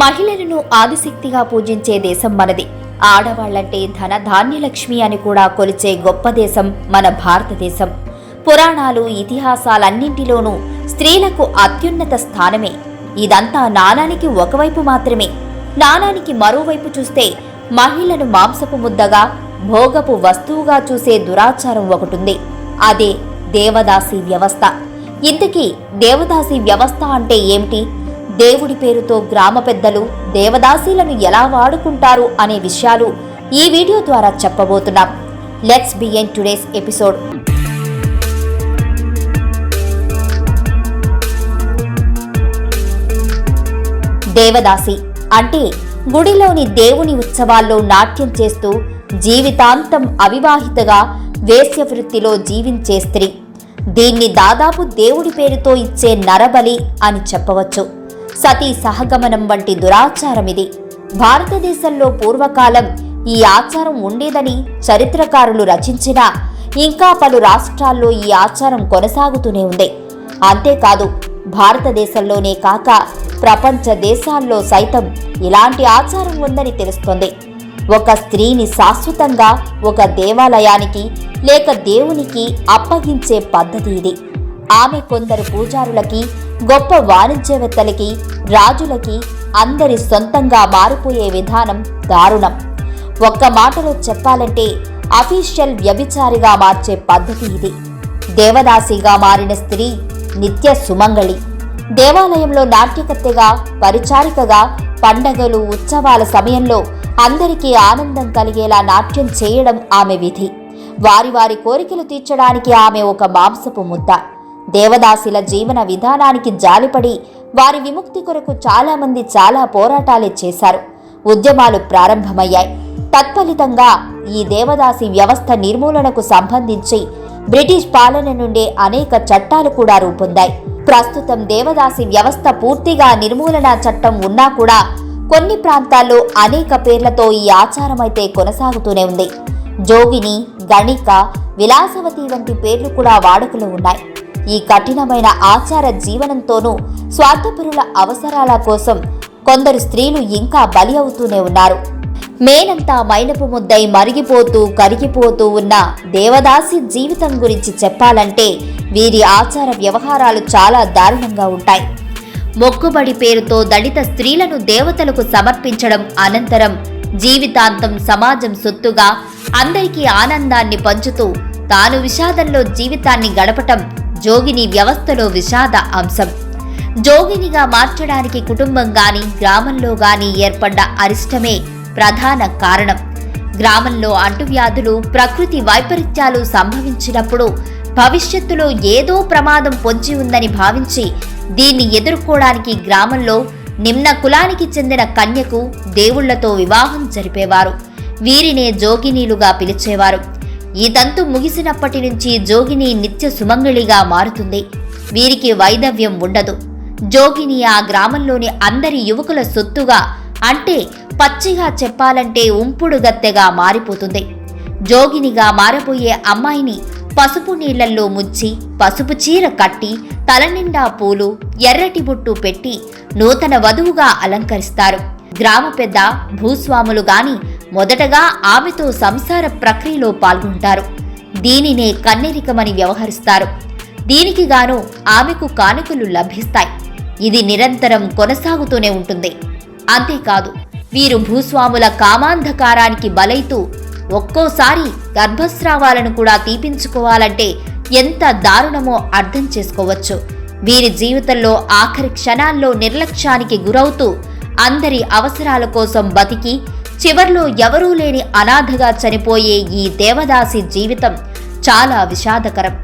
మహిళలను ఆదిశక్తిగా పూజించే దేశం మనది. ఆడవాళ్లంటే ధన ధాన్యలక్ష్మి అని కూడా కొలిచే గొప్ప దేశం మన భారతదేశం. పురాణాలు, ఇతిహాసాలన్నింటిలోనూ స్త్రీలకు అత్యున్నత స్థానమే. ఇదంతా నాణానికి ఒకవైపు మాత్రమే. నాణానికి మరోవైపు చూస్తే మహిళను మాంసపు ముద్దగా, భోగపు వస్తువుగా చూసే దురాచారం ఒకటుంది. అదే దేవదాసి వ్యవస్థ. ఇంతకీ దేవదాసి వ్యవస్థ అంటే ఏమిటి? దేవుడి పేరుతో గ్రామ పెద్దలు దేవదాసీలను ఎలా వాడుకుంటారు అనే విషయాలు ఈ వీడియో ద్వారా చెప్పబోతున్నాం. Let's begin today's episode. Devadasi అంటే గుడిలోని దేవుని ఉత్సవాల్లో నాట్యం చేస్తూ జీవితాంతం అవివాహితగా వేశ్యవృత్తిలో జీవించే స్త్రీ. దీన్ని దాదాపు దేవుడి పేరుతో ఇచ్చే నరబలి అని చెప్పవచ్చు. సతీ సహగమనం వంటి దురాచారం ఇది. భారతదేశంలో పూర్వకాలం ఈ ఆచారం ఉండేదని చరిత్రకారులు రచించినా ఇంకా పలు రాష్ట్రాల్లో ఈ ఆచారం కొనసాగుతూనే ఉంది. అంతేకాదు, భారతదేశంలోనే కాక ప్రపంచ దేశాల్లో సైతం ఇలాంటి ఆచారం ఉందని తెలుస్తోంది. ఒక స్త్రీని శాశ్వతంగా ఒక దేవాలయానికి లేక దేవునికి అప్పగించే పద్ధతి ఇది. ఆమె కొందరు పూజారులకి, గొప్ప వాణిజ్యవేత్తలకి, రాజులకి అందరి సొంతంగా మారిపోయే విధానం దారుణం. ఒక్క మాటలో చెప్పాలంటే అఫీషియల్ వ్యభిచారిగా మార్చే పద్ధతి ఇది. దేవదాసిగా మారిన స్త్రీ నిత్య సుమంగళి. దేవాలయంలో నాట్యకత్తెగా, పరిచారికగా, పండగలు, ఉత్సవాల సమయంలో అందరికీ ఆనందం కలిగేలా నాట్యం చేయడం ఆమె విధి. వారి వారి కోరికలు తీర్చడానికి ఆమె ఒక మాంసపు ముద్ద. దేవదాసిల జీవన విధానానికి జాలిపడి వారి విముక్తి కొరకు చాలామంది చాలా పోరాటాలే చేశారు. ఉద్యమాలు ప్రారంభమయ్యాయి. తత్ఫలితంగా ఈ దేవదాసి వ్యవస్థ నిర్మూలనకు సంబంధించి బ్రిటిష్ పాలన నుండే అనేక చట్టాలు కూడా రూపొందాయి. ప్రస్తుతం దేవదాసి వ్యవస్థ పూర్తిగా నిర్మూలన చట్టం ఉన్నా కూడా కొన్ని ప్రాంతాల్లో అనేక పేర్లతో ఈ ఆచారమైతే కొనసాగుతూనే ఉంది. జోగిని, గణిక, విలాసవతి వంటి పేర్లు కూడా వాడుకలో ఉన్నాయి. ఈ కఠినమైన ఆచార జీవనంతోనూ స్వార్థపరుల అవసరాల కోసం కొందరు స్త్రీలు ఇంకా బలి అవుతూనే ఉన్నారు. మేనంతా మైనపు ముద్దై మరిగిపోతూ కరిగిపోతూ ఉన్న దేవదాసి జీవితం గురించి చెప్పాలంటే వీరి ఆచార వ్యవహారాలు చాలా దారుణంగా ఉంటాయి. మొక్కుబడి పేరుతో దళిత స్త్రీలను దేవతలకు సమర్పించడం, అనంతరం జీవితాంతం సమాజం సొత్తుగా అందరికీ ఆనందాన్ని పంచుతూ తాను విషాదంలో జీవితాన్ని గడపటం జోగిని వ్యవస్థలో విషాద అంశం. జోగినిగా మార్చడానికి కుటుంబం గాని, గ్రామంలో గాని ఏర్పడ్డ అరిష్టమే ప్రధాన కారణం. గ్రామంలో అంటువ్యాధులు, ప్రకృతి వైపరీత్యాలు సంభవించినప్పుడు భవిష్యత్తులో ఏదో ప్రమాదం పొంచి ఉందని భావించి దీన్ని ఎదుర్కోవడానికి గ్రామంలో నిమ్న కులానికి చెందిన కన్యకు దేవుళ్లతో వివాహం జరిపేవారు. వీరినే జోగినీలుగా పిలిచేవారు. ఈ తంతు ముగిసినప్పటి నుంచి జోగిని నిత్య సుమంగళిగా మారుతుంది. వీరికి వైధవ్యం ఉండదు. జోగిని ఆ గ్రామంలోని అందరి యువకుల సొత్తుగా, అంటే పచ్చిగా చెప్పాలంటే ఉంపుడు గత్తెగా మారిపోతుంది. జోగినిగా మారబోయే అమ్మాయిని పసుపు నీళ్లల్లో ముంచి, పసుపు చీర కట్టి, తలనిండా పూలు, ఎర్రటి బొట్టు పెట్టి నూతన వధువుగా అలంకరిస్తారు. గ్రామ పెద్ద, భూస్వాములు గాని మొదటగా ఆమెతో సంసార ప్రక్రియలో పాల్గొంటారు. దీనినే కన్నెరికమని వ్యవహరిస్తారు. దీనికి గాను ఆమెకు కానుకలు లభిస్తాయి. ఇది నిరంతరం కొనసాగుతూనే ఉంటుంది. అంతేకాదు, వీరు భూస్వాముల కామాంధకారానికి బలైతూ ఒక్కోసారి గర్భస్రావాలను కూడా తీపించుకోవాలంటే ఎంత దారుణమో అర్థం చేసుకోవచ్చు. వీరి జీవితంలో ఆఖరి క్షణాల్లో నిర్లక్ష్యానికి గురవుతూ అందరి అవసరాల కోసం బతికి చివర్లో ఎవరూ లేని అనాథగా చనిపోయే ఈ దేవదాసి జీవితం చాలా విషాదకరం.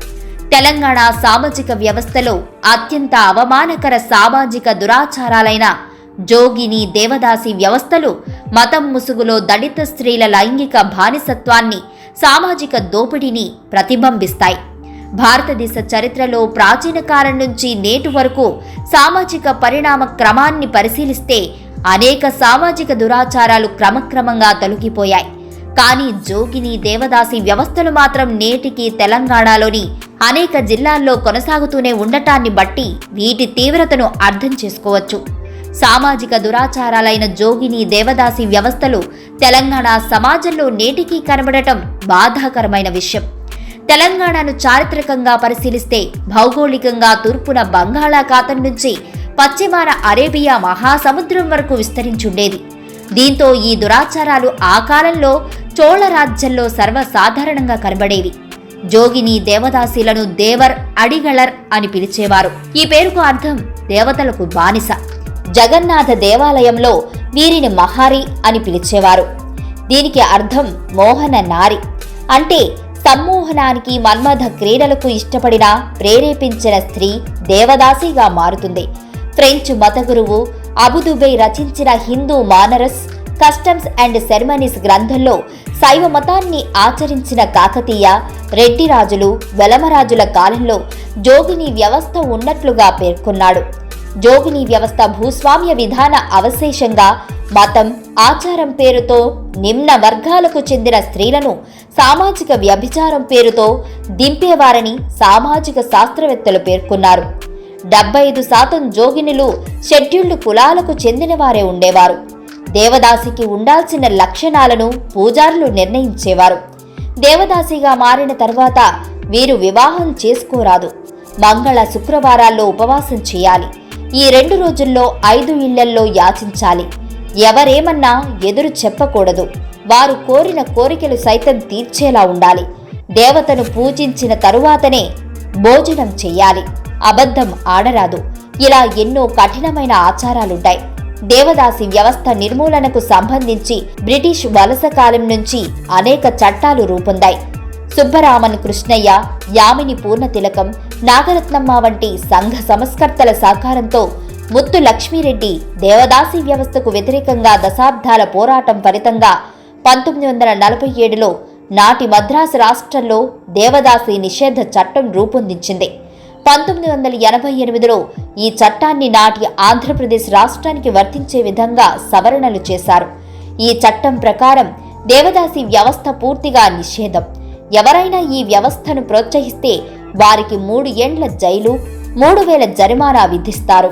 తెలంగాణ సామాజిక వ్యవస్థలో అత్యంత అవమానకర సామాజిక దురాచారాలైన జోగిని, దేవదాసి వ్యవస్థలు మతం ముసుగులో దళిత స్త్రీల లైంగిక బానిసత్వాన్ని, సామాజిక దోపిడీని ప్రతిబింబిస్తాయి. భారతదేశ చరిత్రలో ప్రాచీన కాలం నుంచి నేటి వరకు సామాజిక పరిణామ క్రమాన్ని పరిశీలిస్తే అనేక సామాజిక దురాచారాలు క్రమక్రమంగా తొలగిపోయాయి. కానీ జోగిని, దేవదాసి వ్యవస్థలు మాత్రం నేటికి తెలంగాణలోని అనేక జిల్లాల్లో కొనసాగుతూనే ఉండటాన్ని బట్టి వీటి తీవ్రతను అర్థం చేసుకోవచ్చు. సామాజిక దురాచారాలైన జోగిని దేవదాసి వ్యవస్థలు తెలంగాణ సమాజంలో నేటికీ కనబడటం బాధాకరమైన విషయం. తెలంగాణను చారిత్రకంగా పరిశీలిస్తే భౌగోళికంగా తూర్పున బంగాళాఖాతం నుంచి పశ్చిమాన అరేబియా మహాసముద్రం వరకు విస్తరించుండేది. దీంతో ఈ దురాచారాలు ఆ కాలంలో చోళ రాజ్యంలో సర్వసాధారణంగా కనబడేవి. జోగిని దేవదాసీలను దేవర్ అడిగళర్ అని పిలిచేవారు. ఈ పేరుకు అర్థం దేవతలకు బానిస. జగన్నాథ దేవాలయంలో వీరిని మహారి అని పిలిచేవారు. దీనికి అర్థం మోహన నారి, అంటే సమ్మోహనానికి మన్మథ క్రీడలకు ఇష్టపడిన ప్రేరేపించిన స్త్రీ దేవదాసిగా మారుతుంది. ఫ్రెంచ్ మత గురువు అబుదుబై రచించిన హిందూ మానరస్ కస్టమ్స్ అండ్ సెరమనీస్ గ్రంథంలో శైవ మతాన్ని ఆచరించిన కాకతీయ, రెడ్డి రాజులు, వెలమరాజుల కాలంలో జోగిని వ్యవస్థ ఉన్నట్లుగా పేర్కొన్నాడు. జోగిని వ్యవస్థ భూస్వామ్య విధాన అవశేషంగా మతం, ఆచారం పేరుతో నిమ్న వర్గాలకు చెందిన స్త్రీలను సామాజిక వ్యభిచారం పేరుతో దింపేవారని సామాజిక శాస్త్రవేత్తలు పేర్కొన్నారు. 75% జోగినులు షెడ్యూల్డ్ కులాలకు చెందినవారే ఉండేవారు. దేవదాసికి ఉండాల్సిన లక్షణాలను పూజారులు నిర్ణయించేవారు. దేవదాసిగా మారిన తర్వాత వీరు వివాహం చేసుకోరాదు. మంగళ శుక్రవారాల్లో ఉపవాసం చేయాలి. ఈ 2 రోజుల్లో 5 ఇళ్లల్లో యాచించాలి. ఎవరేమన్నా ఎదురు చెప్పకూడదు. వారు కోరిన కోరికలు సైతం తీర్చేలా ఉండాలి. దేవతను పూజించిన తరువాతనే భోజనం చెయ్యాలి. అబద్ధం ఆడరాదు. ఇలా ఎన్నో కఠినమైన ఆచారాలుంటాయి. దేవదాసి వ్యవస్థ నిర్మూలనకు సంబంధించి బ్రిటిష్ వలస కాలం నుంచి అనేక చట్టాలు రూపొందాయి. సుబ్బరామన్ కృష్ణయ్య, యామిని పూర్ణతిలకం, నాగరత్నమ్మ వంటి సంఘ సంస్కర్తల సహకారంతో ముత్తు లక్ష్మీరెడ్డి దేవదాసి వ్యవస్థకు వ్యతిరేకంగా దశాబ్దాల పోరాటం ఫలితంగా 1947లో నాటి మద్రాసు రాష్ట్రంలో దేవదాసి నిషేధ చట్టం రూపొందించింది. 1988లో ఈ చట్టాన్ని నాటి ఆంధ్రప్రదేశ్ రాష్ట్రానికి వర్తించే విధంగా సవరణలు చేశారు. ఈ చట్టం ప్రకారం దేవదాసి వ్యవస్థ పూర్తిగా నిషేధం. ఎవరైనా ఈ వ్యవస్థను ప్రోత్సహిస్తే వారికి 3 ఏండ్ల జైలు, 3000 జరిమానా విధిస్తారు.